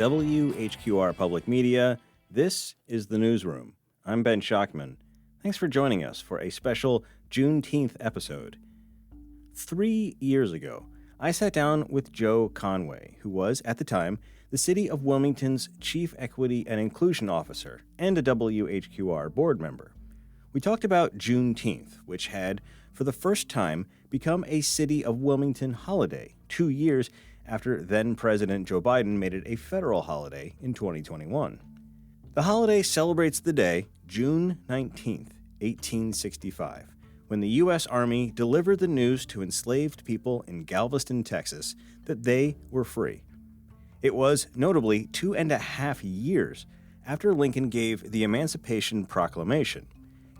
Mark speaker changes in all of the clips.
Speaker 1: WHQR Public Media. This is The Newsroom. I'm Ben Schachtman. Thanks for joining us for a special Juneteenth episode. 3 years ago, I sat down with Joe Conway, who was, at the time, the City of Wilmington's Chief Equity and Inclusion Officer and a WHQR board member. We talked about Juneteenth, which had, for the first time, become a City of Wilmington holiday 2 years after then-President Joe Biden made it a federal holiday in 2021. The holiday celebrates the day, June 19th, 1865, when the U.S. Army delivered the news to enslaved people in Galveston, Texas, that they were free. It was, notably, 2.5 years after Lincoln gave the Emancipation Proclamation.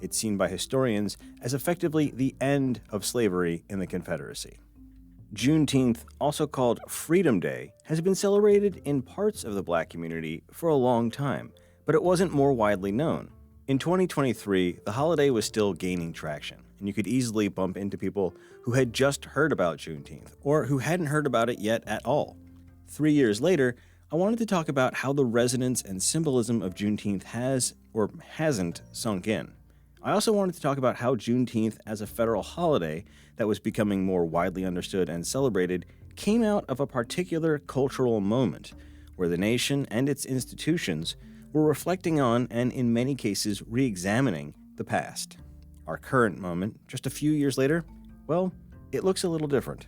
Speaker 1: It's seen by historians as effectively the end of slavery in the Confederacy. Juneteenth, also called Freedom Day, has been celebrated in parts of the Black community for a long time, but it wasn't more widely known. In 2023, the holiday was still gaining traction, and you could easily bump into people who had just heard about Juneteenth, or who hadn't heard about it yet at all. 3 years later, I wanted to talk about how the resonance and symbolism of Juneteenth has, or hasn't, sunk in. I also wanted to talk about how Juneteenth as a federal holiday that was becoming more widely understood and celebrated came out of a particular cultural moment where the nation and its institutions were reflecting on and in many cases re-examining the past. Our current moment, just a few years later, well, it looks a little different.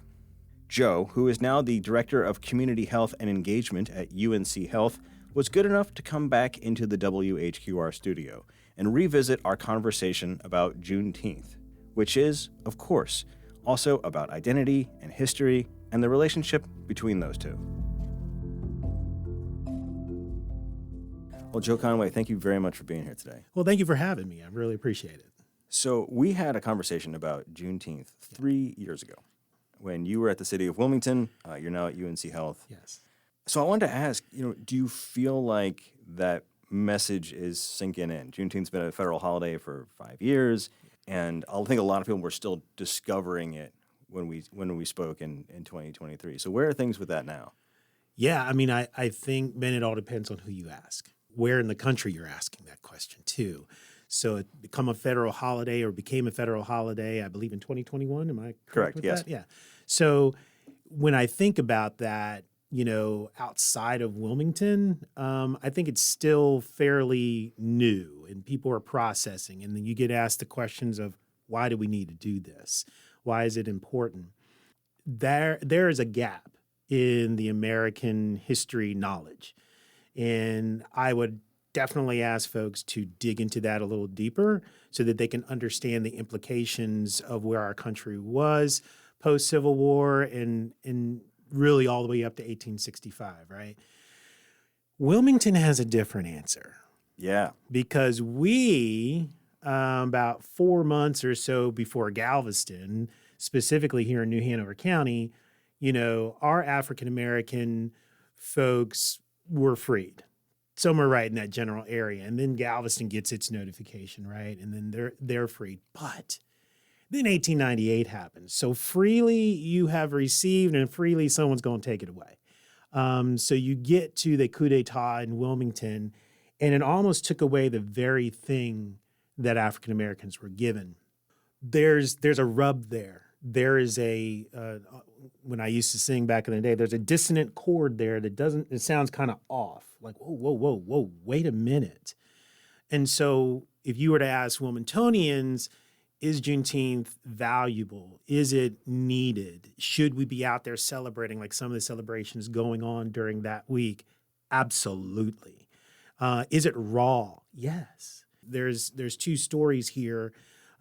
Speaker 1: Joe, who is now the Director of Community Health and Engagement at UNC Health, was good enough to come back into the WHQR studio and revisit our conversation about Juneteenth, which is, of course, also about identity and history and the relationship between those two. Well, Joe Conway, thank you very much for being here today.
Speaker 2: Well, thank you for having me. I really appreciate it.
Speaker 1: So we had a conversation about Juneteenth 3 years ago when you were at the City of Wilmington. You're now at UNC Health.
Speaker 2: Yes.
Speaker 1: So I wanted to ask, do you feel like that message is sinking in? Juneteenth's been a federal holiday for 5 years, and I think a lot of people were still discovering it when we spoke in 2023. So where are things with that now?
Speaker 2: Yeah, I mean, I think, Ben, it all depends on who you ask. Where in the country you're asking that question, too. So it became a federal holiday, I believe, in 2021. Am I correct with
Speaker 1: yes.
Speaker 2: that? Yeah. So when I think about that, outside of Wilmington, I think it's still fairly new and people are processing. And then you get asked the questions of, why do we need to do this? Why is it important? There is a gap in the American history knowledge. And I would definitely ask folks to dig into that a little deeper so that they can understand the implications of where our country was post-Civil War and really all the way up to 1865, right? Wilmington has a different answer.
Speaker 1: Yeah.
Speaker 2: Because we, about 4 months or so before Galveston, specifically here in New Hanover County, our African-American folks were freed. Somewhere right in that general area. And then Galveston gets its notification, right? And then they're freed. But then 1898 happens. So freely you have received and freely someone's going to take it away. So you get to the coup d'etat in Wilmington, and it almost took away the very thing that African Americans were given. There's a rub there. There is when I used to sing back in the day, there's a dissonant chord there that it sounds kind of off. Like, whoa, wait a minute. And so if you were to ask Wilmingtonians, is Juneteenth valuable? Is it needed? Should we be out there celebrating like some of the celebrations going on during that week? Absolutely. Is it raw? Yes. There's two stories here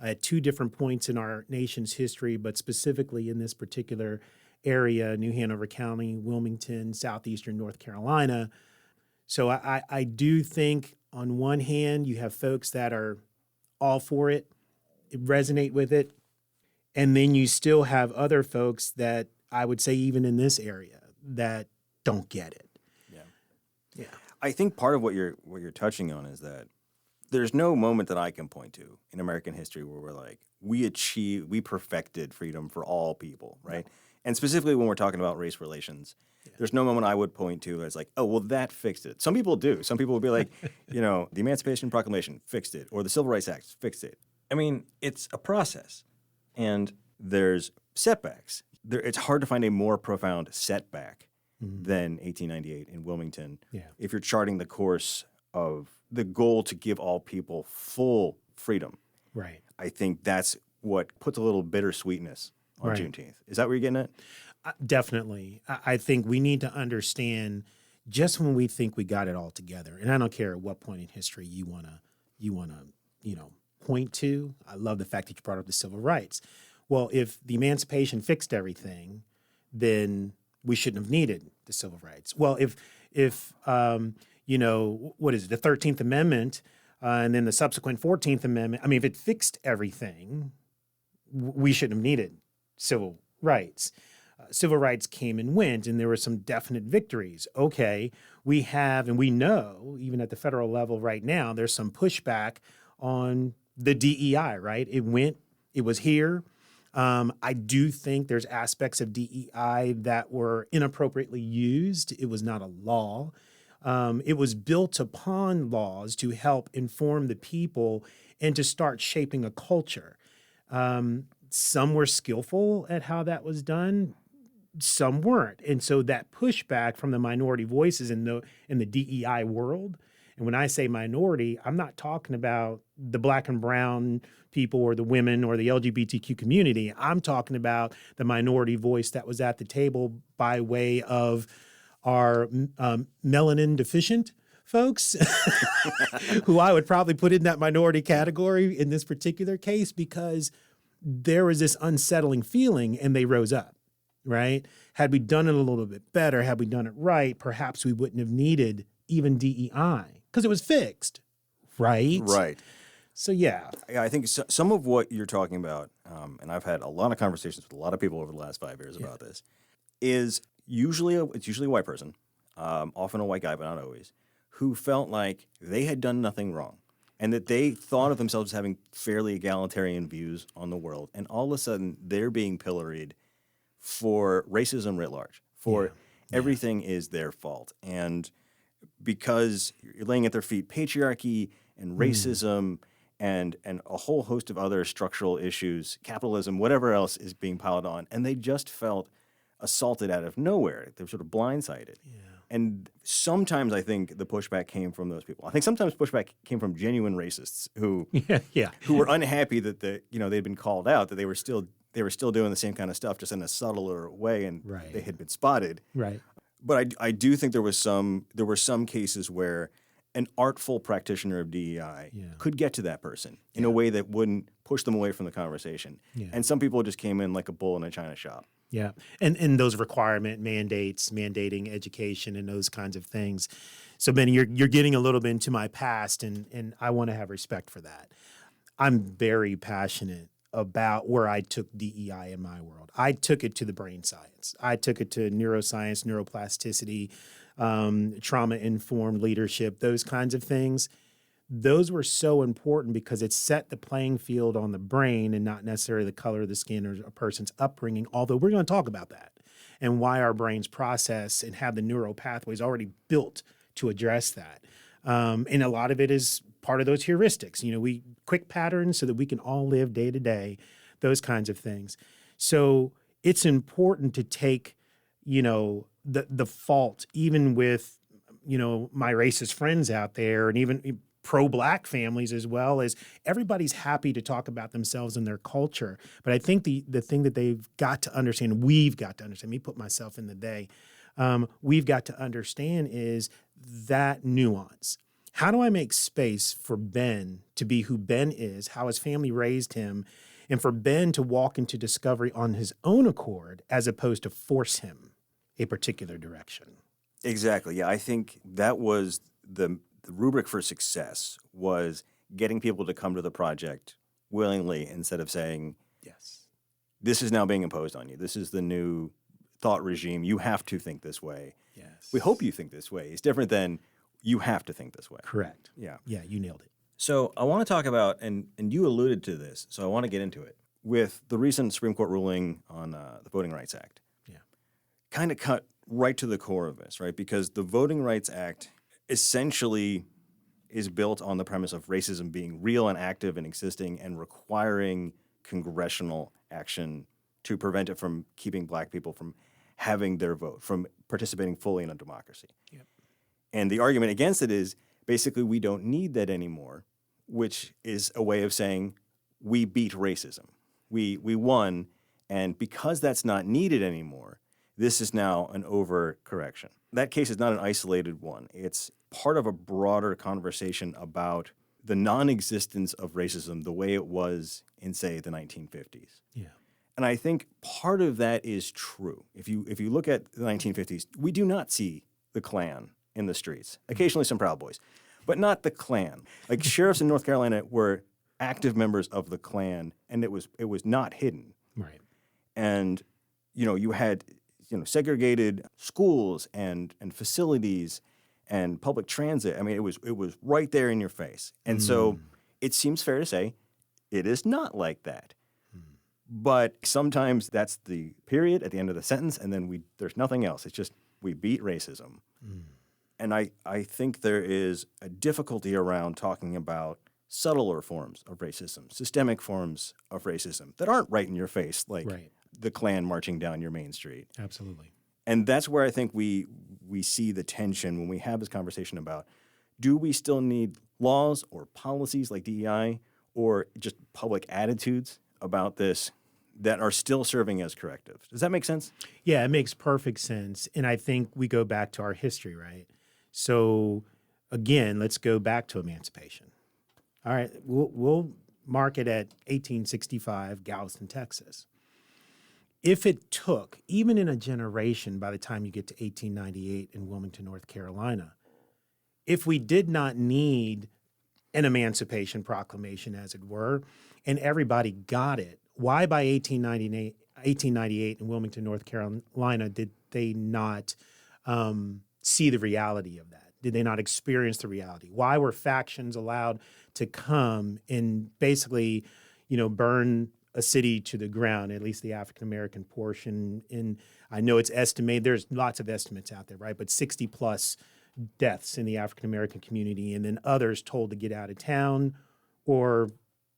Speaker 2: at two different points in our nation's history, but specifically in this particular area, New Hanover County, Wilmington, southeastern North Carolina. So I do think on one hand, you have folks that are all for it, resonate with it, and then you still have other folks that I would say even in this area that don't get it. Yeah.
Speaker 1: I think part of what you're touching on is that there's no moment that I can point to in American history where we're like, we perfected freedom for all people, right? And specifically when we're talking about race relations, there's no moment I would point to as like, oh, well, that fixed it. Some people do. Some people would be like, the Emancipation Proclamation fixed it, or the Civil Rights Act fixed it. I mean, it's a process, and there's setbacks. It's hard to find a more profound setback than 1898 in Wilmington if you're charting the course of the goal to give all people full freedom.
Speaker 2: Right.
Speaker 1: I think that's what puts a little bittersweetness on Juneteenth. Is that what you're getting at?
Speaker 2: Definitely. I think we need to understand just when we think we got it all together, and I don't care at what point in history you wanna point to. I love the fact that you brought up the civil rights. Well, if the emancipation fixed everything, then we shouldn't have needed the civil rights. Well, if what is it, the 13th Amendment and then the subsequent 14th Amendment, I mean, if it fixed everything, we shouldn't have needed civil rights. Civil rights came and went, and there were some definite victories. Okay, we have, and we know, even at the federal level right now, there's some pushback on the DEI, right? It was here. I do think there's aspects of DEI that were inappropriately used. It was not a law. It was built upon laws to help inform the people and to start shaping a culture. Some were skillful at how that was done. Some weren't. And so that pushback from the minority voices in the DEI world, and when I say minority, I'm not talking about the black and brown people or the women or the LGBTQ community. I'm talking about the minority voice that was at the table by way of our melanin deficient folks, who I would probably put in that minority category in this particular case, because there was this unsettling feeling and they rose up, right? Had we done it a little bit better, had we done it right, perhaps we wouldn't have needed even DEI because it was fixed, right?
Speaker 1: Right.
Speaker 2: So, yeah.
Speaker 1: I think some of what you're talking about, and I've had a lot of conversations with a lot of people over the last 5 years about this, is usually a white person, often a white guy, but not always, who felt like they had done nothing wrong and that they thought of themselves as having fairly egalitarian views on the world. And all of a sudden, they're being pilloried for racism writ large, for everything is their fault. And because you're laying at their feet patriarchy and racism and a whole host of other structural issues, capitalism, whatever else is being piled on, and they just felt assaulted out of nowhere. They were sort of blindsided. Yeah. And sometimes I think the pushback came from those people. I think sometimes pushback came from genuine racists who were unhappy that they'd been called out, that they were still doing the same kind of stuff, just in a subtler way, and they had been spotted.
Speaker 2: Right.
Speaker 1: But I do think there were some cases where an artful practitioner of DEI could get to that person in a way that wouldn't push them away from the conversation. Yeah. And some people just came in like a bull in a china shop.
Speaker 2: Yeah. And those mandating education and those kinds of things. So, Benny, you're getting a little bit into my past, and I want to have respect for that. I'm very passionate about where I took DEI in my world. I took it to the brain science. I took it to neuroscience, neuroplasticity, trauma-informed leadership, those kinds of things. Those were so important because it set the playing field on the brain and not necessarily the color of the skin or a person's upbringing, although we're going to talk about that and why our brains process and have the neural pathways already built to address that. And a lot of it is part of those heuristics, we quick patterns so that we can all live day to day, those kinds of things. So it's important to take, the fault, even with, my racist friends out there, and even pro-Black families, as well as everybody's happy to talk about themselves and their culture. But I think the thing that they've got to understand, we've got to understand, me put myself in the day, we've got to understand is that nuance. How do I make space for Ben to be who Ben is, how his family raised him, and for Ben to walk into discovery on his own accord as opposed to force him a particular direction? Exactly.
Speaker 1: Yeah, I think that was the rubric for success, was getting people to come to the project willingly instead of saying,
Speaker 2: yes,
Speaker 1: this is now being imposed on you. This is the new thought regime. You have to think this way.
Speaker 2: Yes.
Speaker 1: We hope you think this way. It's different than you have to think this way.
Speaker 2: Correct.
Speaker 1: Yeah.
Speaker 2: Yeah, you nailed it.
Speaker 1: So I want to talk about, and you alluded to this, so I want to get into it, with the recent Supreme Court ruling on the Voting Rights Act. kind of cut right to the core of this, right? Because the Voting Rights Act essentially is built on the premise of racism being real and active and existing and requiring congressional action to prevent it from keeping black people from having their vote, from participating fully in a democracy.
Speaker 2: Yep.
Speaker 1: And the argument against it is basically we don't need that anymore, which is a way of saying we beat racism. We won, and because that's not needed anymore, this is now an overcorrection. That case is not an isolated one. It's part of a broader conversation about the non-existence of racism the way it was in, say, the 1950s.
Speaker 2: Yeah.
Speaker 1: And I think part of that is true. If you look at the 1950s, we do not see the Klan in the streets. Occasionally some Proud Boys, but not the Klan. Like sheriffs in North Carolina were active members of the Klan, and it was not hidden.
Speaker 2: Right.
Speaker 1: And you had segregated schools and facilities and public transit. I mean, it was right there in your face. And so it seems fair to say it is not like that. But sometimes that's the period at the end of the sentence, and then there's nothing else. It's just we beat racism. And I think there is a difficulty around talking about subtler forms of racism, systemic forms of racism that aren't right in your face, like the Klan marching down your main street.
Speaker 2: Absolutely.
Speaker 1: And that's where I think we see the tension when we have this conversation about, do we still need laws or policies like DEI or just public attitudes about this that are still serving as corrective? Does that make sense?
Speaker 2: Yeah, it makes perfect sense. And I think we go back to our history, right? So again, let's go back to emancipation. All right, we'll mark it at 1865, Galveston, Texas. If it took, even in a generation, by the time you get to 1898 in Wilmington, North Carolina, if we did not need an Emancipation Proclamation, as it were, and everybody got it, why by 1898 in Wilmington, North Carolina, did they not see the reality of that? Did they not experience the reality? Why were factions allowed to come and basically, burn a city to the ground, at least the African-American portion? And I know it's estimated, there's lots of estimates out there, right? But 60 plus deaths in the African-American community, and then others told to get out of town or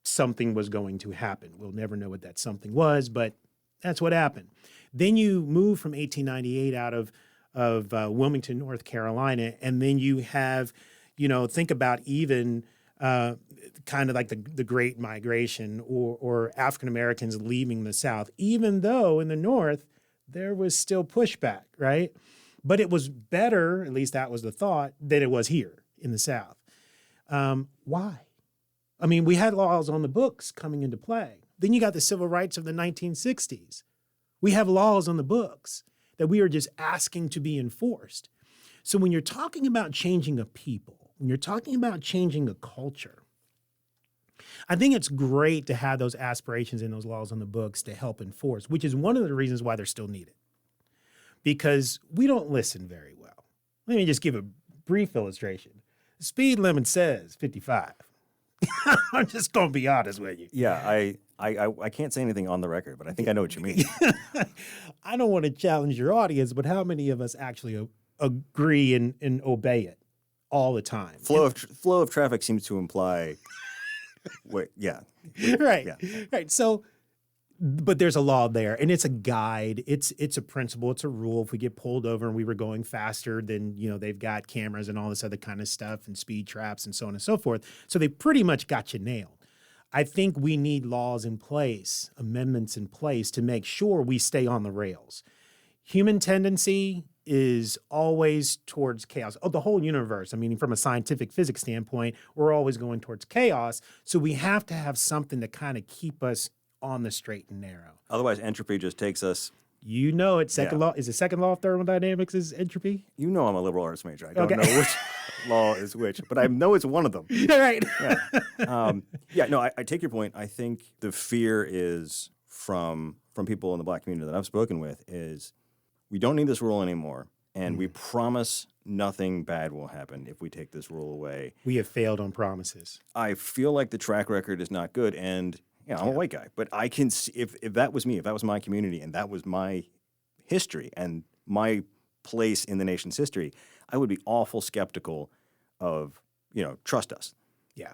Speaker 2: something was going to happen. We'll never know what that something was, but that's what happened. Then you move from 1898 out of Wilmington, North Carolina, and then you have, think about even kind of like the Great Migration or African Americans leaving the South, even though in the North there was still pushback, right? But it was better, at least that was the thought, than it was here in the South. Why? I mean, we had laws on the books coming into play. Then you got the civil rights of the 1960s. We have laws on the books that we are just asking to be enforced. So when you're talking about changing a people, when you're talking about changing a culture, I think it's great to have those aspirations and those laws on the books to help enforce, which is one of the reasons why they're still needed. Because we don't listen very well. Let me just give a brief illustration. The speed limit says 55. I'm just going to be honest with you.
Speaker 1: Yeah, I can't say anything on the record, but I think I know what you mean.
Speaker 2: I don't want to challenge your audience, but how many of us actually agree and obey it all the time?
Speaker 1: Flow of traffic seems to imply, right.
Speaker 2: So, but there's a law there, and it's a guide. It's a principle. It's a rule. If we get pulled over and we were going faster, then they've got cameras and all this other kind of stuff and speed traps and so on and so forth. So they pretty much got you nailed. I think we need laws in place, amendments in place to make sure we stay on the rails. Human tendency is always towards chaos. Oh, the whole universe. I mean, from a scientific physics standpoint, we're always going towards chaos. So we have to have something to kind of keep us on the straight and narrow.
Speaker 1: Otherwise, entropy just takes us.
Speaker 2: Second law is the second law of thermodynamics is entropy.
Speaker 1: I'm a liberal arts major. I don't know which law is which, but I know it's one of them.
Speaker 2: Right.
Speaker 1: Yeah. I take your point. I think the fear is from people in the Black community that I've spoken with is we don't need this rule anymore, and we promise nothing bad will happen if we take this rule away.
Speaker 2: We have failed on promises.
Speaker 1: I feel like the track record is not good, and I'm a white guy, but I can see if that was me, if that was my community, and that was my history, and my place in the nation's history, I would be awful skeptical of, trust us.
Speaker 2: Yeah.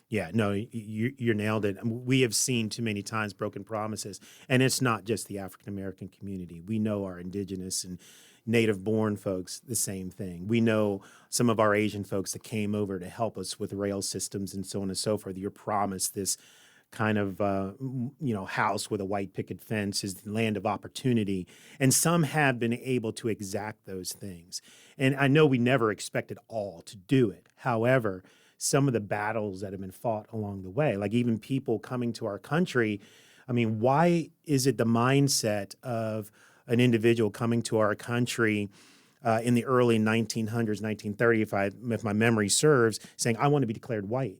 Speaker 2: Yeah, no, you nailed it. We have seen too many times broken promises, and it's not just the African-American community. We know our indigenous and native-born folks, the same thing. We know some of our Asian folks that came over to help us with rail systems and so on and so forth. You're promised this kind of, house with a white picket fence is the land of opportunity, and some have been able to exact those things. And I know we never expected all to do it. However, some of the battles that have been fought along the way, like even people coming to our country. I mean, why is it the mindset of an individual coming to our country in the early 1900s, 1930, if my memory serves, saying, I want to be declared white?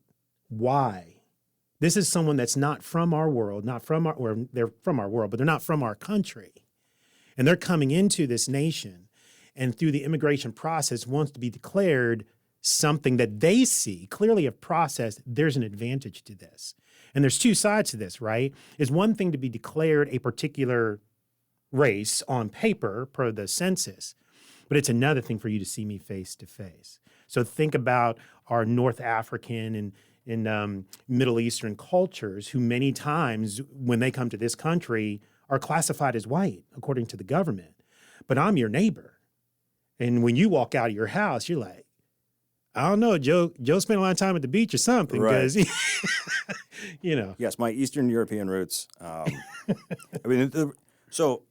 Speaker 2: Why? This is someone that's not from our world, or they're from our world, but they're not from our country. And they're coming into this nation and through the immigration process wants to be declared something that they see clearly have processed. There's an advantage to this. And there's two sides to this, right? It's one thing to be declared a particular race on paper per the census, but it's another thing for you to see me face to face. So think about our North African and Middle Eastern cultures who many times when they come to this country are classified as white according to the government. But I'm your neighbor. And when you walk out of your house, you're like, I don't know, Joe spent a lot of time at the beach or something, because,
Speaker 1: Yes, my Eastern European roots. So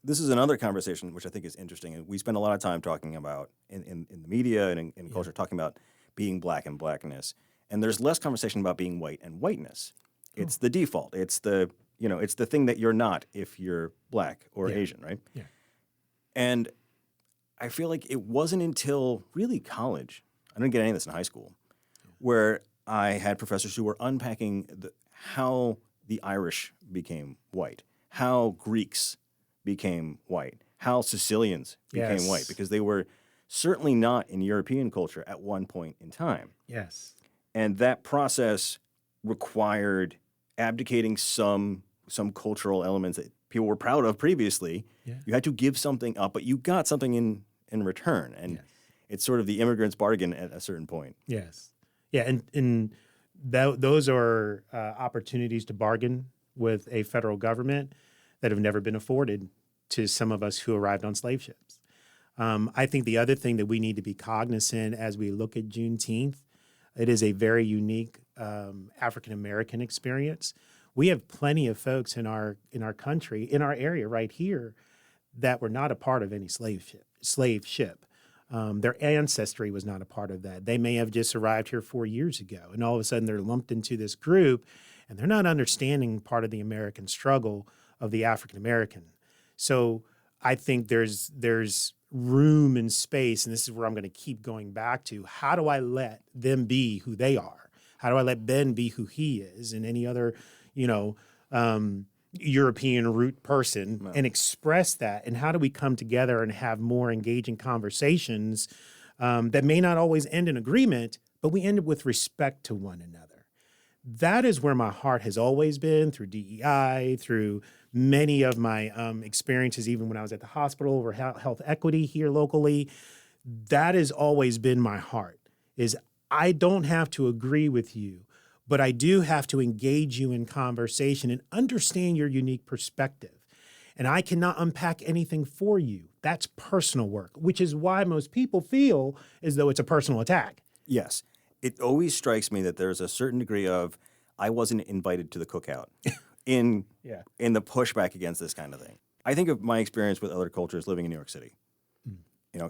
Speaker 1: this is another conversation which I think is interesting. And we spend a lot of time talking about in the media and in culture, talking about being black and blackness. And there's less conversation about being white and whiteness. It's the default. It's the thing that you're not if you're black or Asian, right?
Speaker 2: Yeah.
Speaker 1: And I feel like it wasn't until really college, I didn't get any of this in high school, where I had professors who were unpacking how the Irish became white, how Greeks became white, how Sicilians became white, because they were certainly not in European culture at one point in time.
Speaker 2: Yes.
Speaker 1: And that process required abdicating some cultural elements that people were proud of previously. Yeah. You had to give something up, but you got something in return. And it's sort of the immigrant's bargain at a certain point.
Speaker 2: Yes. Yeah, and those are opportunities to bargain with a federal government that have never been afforded to some of us who arrived on slave ships. I think the other thing that we need to be cognizant as we look at Juneteenth, it is a very unique African-American experience. We have plenty of folks in our country, in our area right here, that were not a part of any slave ship. Their ancestry was not a part of that. They may have just arrived here 4 years ago, and all of a sudden they're lumped into this group, and they're not understanding part of the American struggle of the African-American. So I think there's room and space, and this is where I'm going to keep going back to, how do I let them be who they are? How do I let Ben be who he is, and any other, European root person, and express that? And how do we come together and have more engaging conversations that may not always end in agreement, but we end with respect to one another? That is where my heart has always been, through DEI, through many of my experiences, even when I was at the hospital over health equity here locally. That has always been my heart, is I don't have to agree with you, but I do have to engage you in conversation and understand your unique perspective. And I cannot unpack anything for you. That's personal work, which is why most people feel as though it's a personal attack.
Speaker 1: Yes. It always strikes me that there's a certain degree of, I wasn't invited to the cookout in the pushback against this kind of thing. I think of my experience with other cultures living in New York City.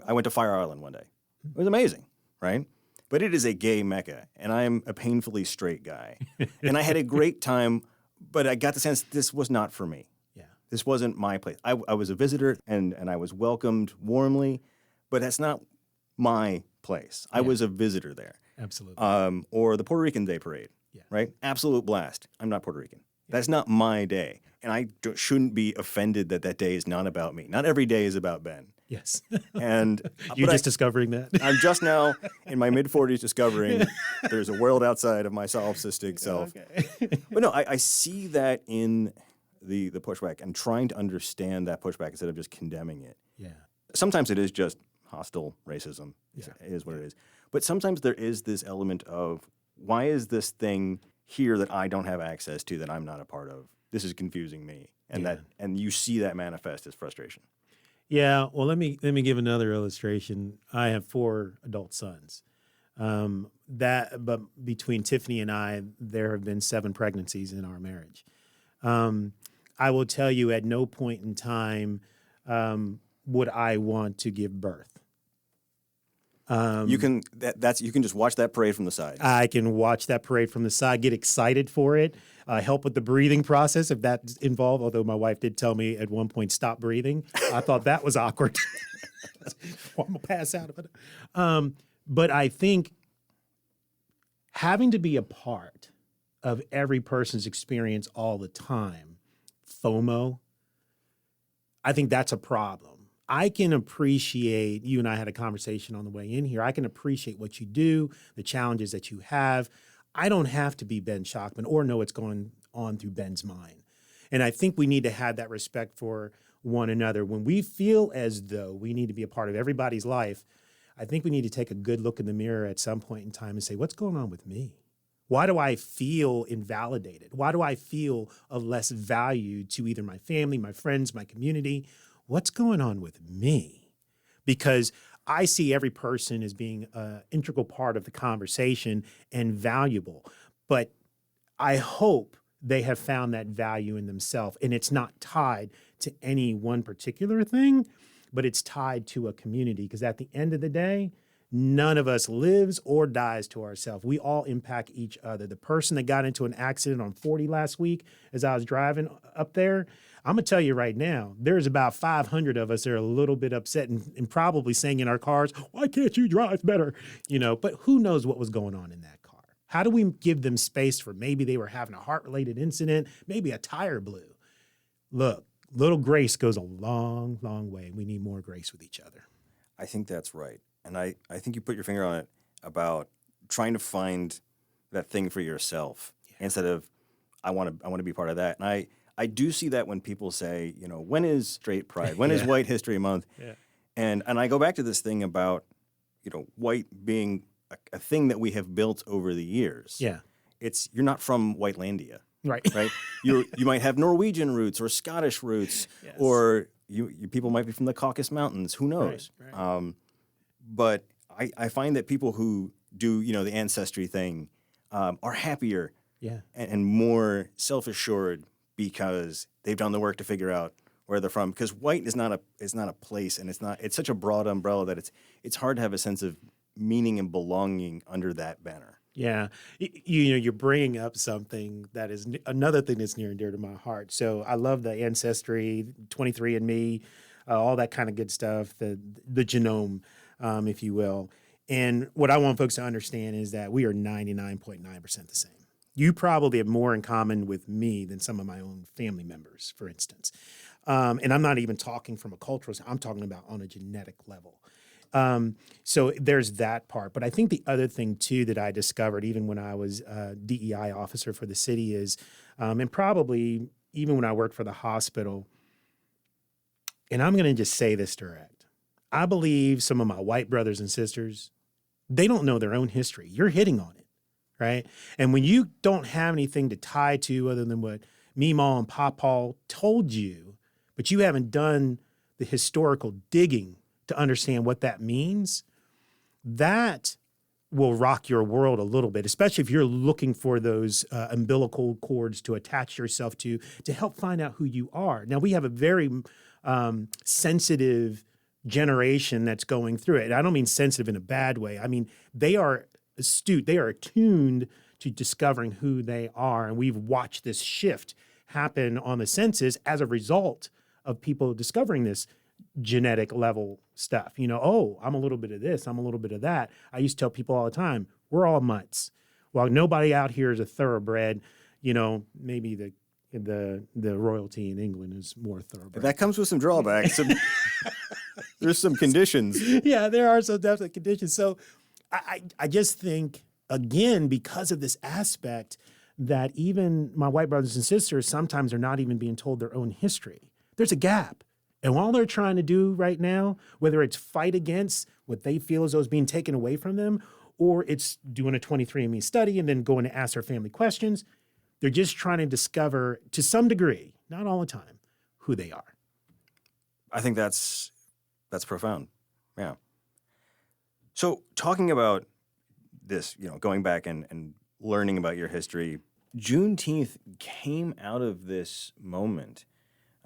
Speaker 1: I went to Fire Island one day. It was amazing, right? But it is a gay mecca, and I'm a painfully straight guy. And I had a great time, but I got the sense this was not for me. Yeah. This wasn't my place. I was a visitor, and I was welcomed warmly, but that's not my place. I was a visitor there.
Speaker 2: Absolutely.
Speaker 1: Or the Puerto Rican Day Parade, right? Absolute blast. I'm not Puerto Rican. That's not my day. And I shouldn't be offended that day is not about me. Not every day is about Ben.
Speaker 2: Yes.
Speaker 1: And
Speaker 2: you're just discovering that?
Speaker 1: I'm just now in my mid-40s discovering there's a world outside of my solipsistic self. Okay. But no, I see that in the pushback and trying to understand that pushback instead of just condemning it.
Speaker 2: Yeah.
Speaker 1: Sometimes it is just hostile racism.
Speaker 2: Yeah.
Speaker 1: It is what it is. But sometimes there is this element of, why is this thing here that I don't have access to, that I'm not a part of? This is confusing me. And you see that manifest as frustration.
Speaker 2: Yeah, well, let me give another illustration. I have 4 adult sons. But between Tiffany and I, there have been 7 pregnancies in our marriage. I will tell you, at no point in time would I want to give birth.
Speaker 1: You can just watch that parade from the side.
Speaker 2: I can watch that parade from the side, get excited for it, help with the breathing process if that's involved. Although my wife did tell me at one point, stop breathing. I thought that was awkward. I'm gonna pass out of it. But I think having to be a part of every person's experience all the time, FOMO, I think that's a problem. I can appreciate, you and I had a conversation on the way in here, I can appreciate what you do, the challenges that you have. I don't have to be Ben Schachtman or know what's going on through Ben's mind. And I think we need to have that respect for one another. When we feel as though we need to be a part of everybody's life, I think we need to take a good look in the mirror at some point in time and say, what's going on with me? Why do I feel invalidated? Why do I feel of less value to either my family, my friends, my community? What's going on with me? Because I see every person as being an integral part of the conversation and valuable. But I hope they have found that value in themselves. And it's not tied to any one particular thing, but it's tied to a community. Because at the end of the day, none of us lives or dies to ourselves. We all impact each other. The person that got into an accident on 40 last week as I was driving up there, I'm going to tell you right now, there's about 500 of us that are a little bit upset and probably saying in our cars, why can't you drive better? But who knows what was going on in that car? How do we give them space for maybe they were having a heart-related incident, maybe a tire blew? Look, little grace goes a long, long way. We need more grace with each other.
Speaker 1: I think that's right. And I think you put your finger on it about trying to find that thing for yourself instead of, I want to be part of that. And I do see that when people say, when is straight pride? When is White History Month? Yeah. And I go back to this thing about, white being a thing that we have built over the years.
Speaker 2: Yeah.
Speaker 1: You're not from Whitelandia.
Speaker 2: Right.
Speaker 1: Right? You might have Norwegian roots or Scottish roots, yes. Or you people might be from the Caucasus Mountains. Who knows? Right. But I find that people who do, the ancestry thing are happier and more self-assured because they've done the work to figure out where they're from. Because white is not a place, and it's such a broad umbrella that it's hard to have a sense of meaning and belonging under that banner.
Speaker 2: Yeah. You're bringing up something that is another thing that's near and dear to my heart. So I love the ancestry, 23andMe, all that kind of good stuff, the genome, if you will. And what I want folks to understand is that we are 99.9% the same. You probably have more in common with me than some of my own family members, for instance. And I'm not even talking from a cultural, I'm talking about on a genetic level. So there's that part. But I think the other thing, too, that I discovered even when I was a DEI officer for the city is, and probably even when I worked for the hospital, and I'm going to just say this direct, I believe some of my white brothers and sisters, they don't know their own history. You're hitting on it, right? And when you don't have anything to tie to other than what Meemaw and Pawpaw told you, but you haven't done the historical digging to understand what that means, that will rock your world a little bit, especially if you're looking for those umbilical cords to attach yourself to help find out who you are. Now, we have a very sensitive generation that's going through it. I don't mean sensitive in a bad way. I mean, they are astute. They are attuned to discovering who they are. And we've watched this shift happen on the census as a result of people discovering this genetic level stuff. Oh, I'm a little bit of this, I'm a little bit of that. I used to tell people all the time, we're all mutts. While nobody out here is a thoroughbred, maybe the royalty in England is more thoroughbred.
Speaker 1: That comes with some drawbacks. There's some conditions.
Speaker 2: Yeah, there are some definite conditions. So I just think, again, because of this aspect, that even my white brothers and sisters sometimes are not even being told their own history. There's a gap. And all they're trying to do right now, whether it's fight against what they feel as though is being taken away from them, or it's doing a 23andMe study and then going to ask their family questions, they're just trying to discover, to some degree, not all the time, who they are.
Speaker 1: I think that's profound. Yeah. So talking about this, going back and learning about your history, Juneteenth came out of this moment.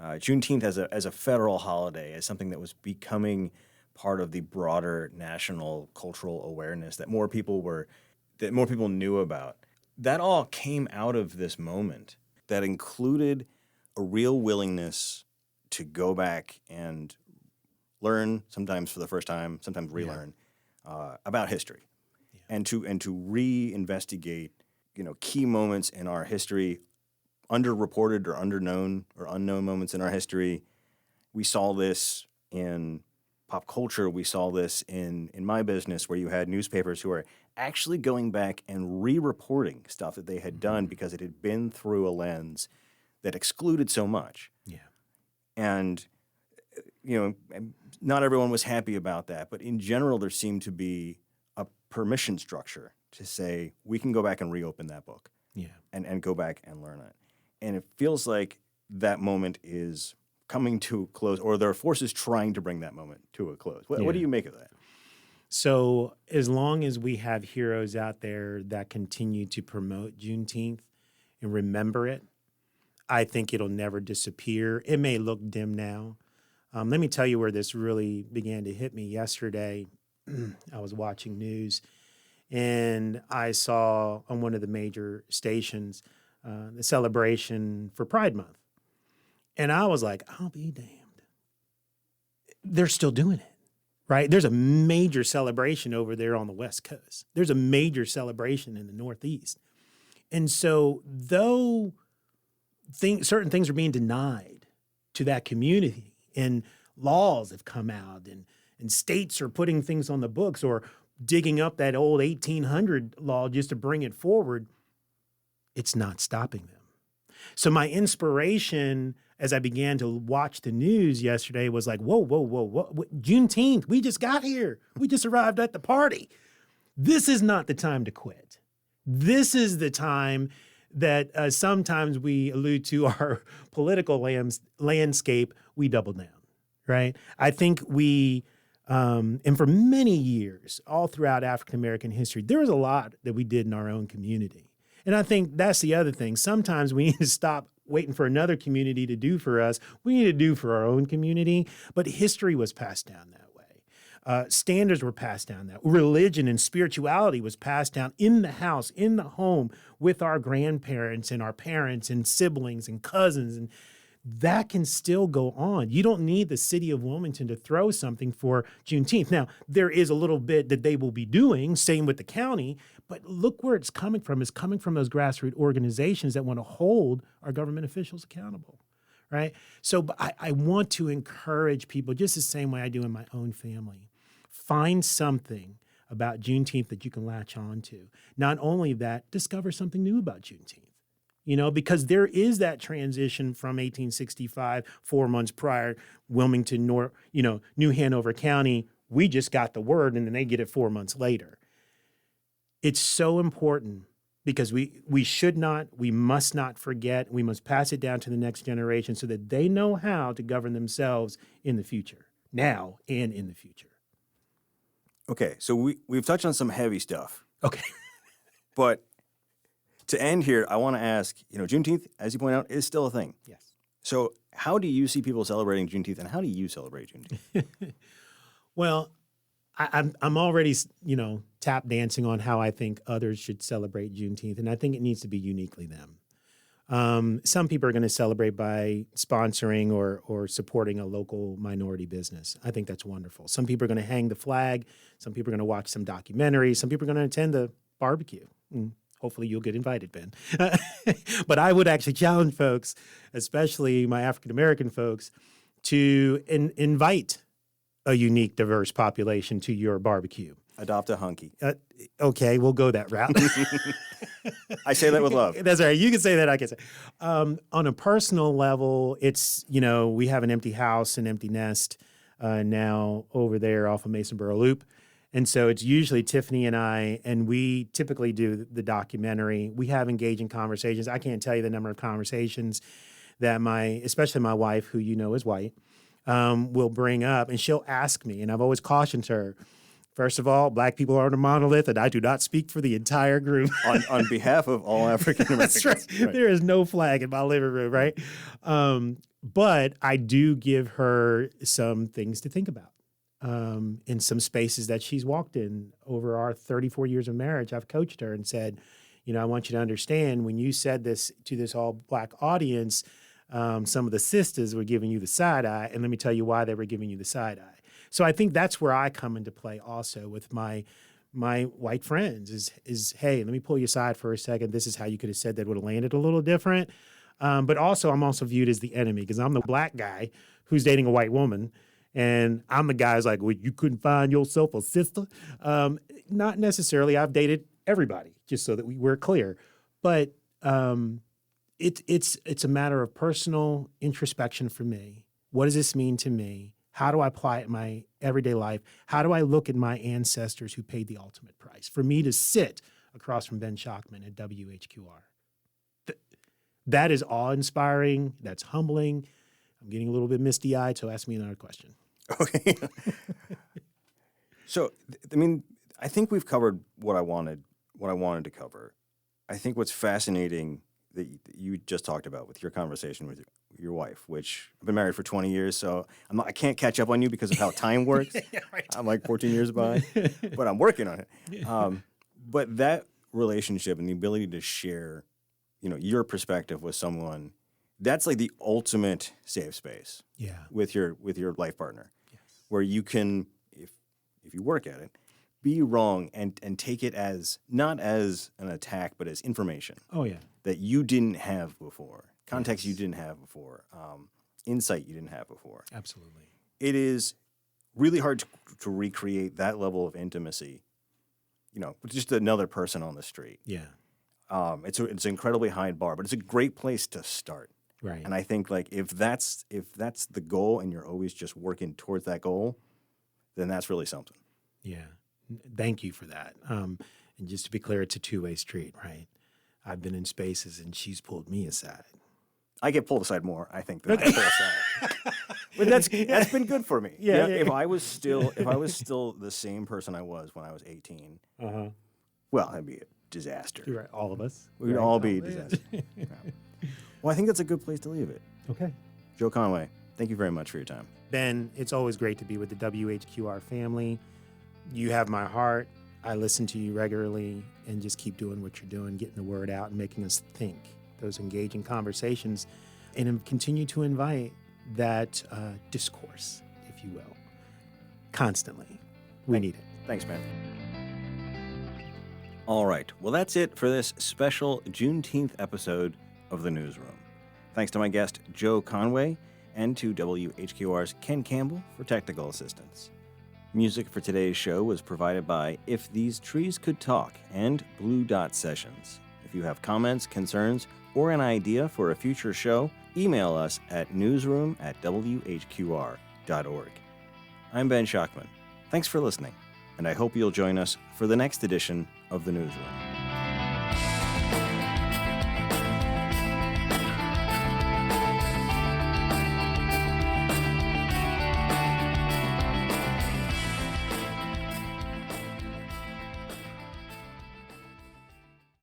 Speaker 1: Juneteenth as a federal holiday, as something that was becoming part of the broader national cultural awareness that more people knew about. That all came out of this moment that included a real willingness to go back and learn, sometimes for the first time, sometimes relearn, about history, and to reinvestigate, key moments in our history, underreported or unknown moments in our history. We saw this in pop culture. We saw this in my business, where you had newspapers who were actually going back and re-reporting stuff that they had done because it had been through a lens that excluded so much.
Speaker 2: Yeah.
Speaker 1: And, not everyone was happy about that. But in general, there seemed to be a permission structure to say, we can go back and reopen that book.
Speaker 2: Yeah.
Speaker 1: And go back and learn it. And it feels like that moment is coming to a close, or there are forces trying to bring that moment to a close. What do you make of that?
Speaker 2: So as long as we have heroes out there that continue to promote Juneteenth and remember it, I think it'll never disappear. It may look dim now. Let me tell you where this really began to hit me yesterday. I was watching news, and I saw on one of the major stations the celebration for Pride Month. And I was like, I'll be damned. They're still doing it, right? There's a major celebration over there on the West Coast. There's a major celebration in the Northeast. And so though certain things are being denied to that community, and laws have come out, and states are putting things on the books or digging up that old 1800 law just to bring it forward, it's not stopping them. So my inspiration as I began to watch the news yesterday was like, whoa, Juneteenth, we just got here. We just arrived at the party. This is not the time to quit. This is the time that sometimes we allude to our political landscape, we double down, right? I think we, and for many years, all throughout African-American history, there was a lot that we did in our own community. And I think that's the other thing. Sometimes we need to stop waiting for another community to do for us. We need to do for our own community. But history was passed down that way. Standards were passed down that way. Religion and spirituality was passed down in the house, in the home, with our grandparents and our parents and siblings and cousins. And that can still go on. You don't need the City of Wilmington to throw something for Juneteenth. Now, there is a little bit that they will be doing, same with the county, but look where it's coming from. It's coming from those grassroots organizations that want to hold our government officials accountable, right? So I want to encourage people, just the same way I do in my own family. Find something about Juneteenth that you can latch on to. Not only that, discover something new about Juneteenth. Because there is that transition from 1865, 4 months prior, Wilmington, New Hanover County, we just got the word, and then they get it 4 months later. It's so important because we must not forget. We must pass it down to the next generation so that they know how to govern themselves in the future, now and in the future.
Speaker 1: Okay, so we've touched on some heavy stuff.
Speaker 2: Okay.
Speaker 1: But to end here, I want to ask, Juneteenth, as you point out, is still a thing.
Speaker 2: Yes.
Speaker 1: So how do you see people celebrating Juneteenth, and how do you celebrate Juneteenth?
Speaker 2: Well, I'm already, tap dancing on how I think others should celebrate Juneteenth, and I think it needs to be uniquely them. Some people are going to celebrate by sponsoring or supporting a local minority business. I think that's wonderful. Some people are going to hang the flag. Some people are going to watch some documentaries. Some people are going to attend the barbecue. Hopefully you'll get invited, Ben. But I would actually challenge folks, especially my African-American folks, to invite a unique, diverse population to your barbecue.
Speaker 1: Adopt a hunky.
Speaker 2: Okay, we'll go that route.
Speaker 1: I say that with love.
Speaker 2: That's all right. You can say that. I can say. On a personal level, it's, we have an empty house, an empty nest now over there off of Masonboro Loop. And so it's usually Tiffany and I, and we typically do the documentary. We have engaging conversations. I can't tell you the number of conversations that especially my wife, who is white, will bring up, and she'll ask me, and I've always cautioned her, first of all, Black people aren't a monolith, and I do not speak for the entire group.
Speaker 1: on behalf of all African Americans.
Speaker 2: That's right. There is no flag in my living room, right? But I do give her some things to think about. In some spaces that she's walked in over our 34 years of marriage, I've coached her and said, I want you to understand, when you said this to this all Black audience, some of the sisters were giving you the side eye, and let me tell you why they were giving you the side eye. So I think that's where I come into play also with my white friends is, hey, let me pull you aside for a second. This is how you could have said that would have landed a little different. But also, I'm also viewed as the enemy because I'm the Black guy who's dating a white woman. And I'm the guy who's like, well, you couldn't find yourself a sister? Not necessarily. I've dated everybody, just so that we're clear. But it's a matter of personal introspection for me. What does this mean to me? How do I apply it in my everyday life? How do I look at my ancestors who paid the ultimate price? For me to sit across from Ben Schachtman at WHQR. That is awe-inspiring. That's humbling. I'm getting a little bit misty-eyed, so ask me another question.
Speaker 1: Okay. So, I think we've covered what I wanted to cover. I think what's fascinating that you just talked about with your conversation with your wife, which I've been married for 20 years, so I can't catch up on you because of how time works.
Speaker 2: Yeah, right.
Speaker 1: I'm like 14 years behind, but I'm working on it. But that relationship and the ability to share, your perspective with someone, that's like the ultimate safe space.
Speaker 2: Yeah.
Speaker 1: With your life partner.
Speaker 2: Yes.
Speaker 1: Where you can, if you work at it, be wrong and take it as not as an attack, but as information.
Speaker 2: Oh yeah.
Speaker 1: That you didn't have before, context you didn't have before, insight you didn't have before.
Speaker 2: Absolutely.
Speaker 1: It is really hard to recreate that level of intimacy, with just another person on the street.
Speaker 2: Yeah.
Speaker 1: It's an incredibly high bar, but it's a great place to start.
Speaker 2: Right.
Speaker 1: And I think if that's the goal and you're always just working towards that goal, then that's really something.
Speaker 2: Yeah. Thank you for that. And just to be clear, it's a two-way street, right? I've been in spaces and she's pulled me aside.
Speaker 1: I get pulled aside more, I think, than I pull aside. But that's been good for me.
Speaker 2: Yeah.
Speaker 1: If I was still the same person I was when I was 18, well, that'd be a disaster.
Speaker 2: You're right. All of us.
Speaker 1: We'd all be a disaster. Yeah. Well, I think that's a good place to leave it.
Speaker 2: Okay.
Speaker 1: Joe Conway, thank you very much for your time.
Speaker 2: Ben, it's always great to be with the WHQR family. You have my heart. I listen to you regularly, and just keep doing what you're doing, getting the word out and making us think, those engaging conversations, and continue to invite that discourse, if you will, constantly. We need it.
Speaker 1: Thanks, man. All right. Well, that's it for this special Juneteenth episode of The Newsroom. Thanks to my guest, Joe Conway, and to WHQR's Ken Campbell for technical assistance. Music for today's show was provided by If These Trees Could Talk and Blue Dot Sessions. If you have comments, concerns, or an idea for a future show, email us at newsroom@whqr.org. I'm Ben Schachtman. Thanks for listening, and I hope you'll join us for the next edition of The Newsroom.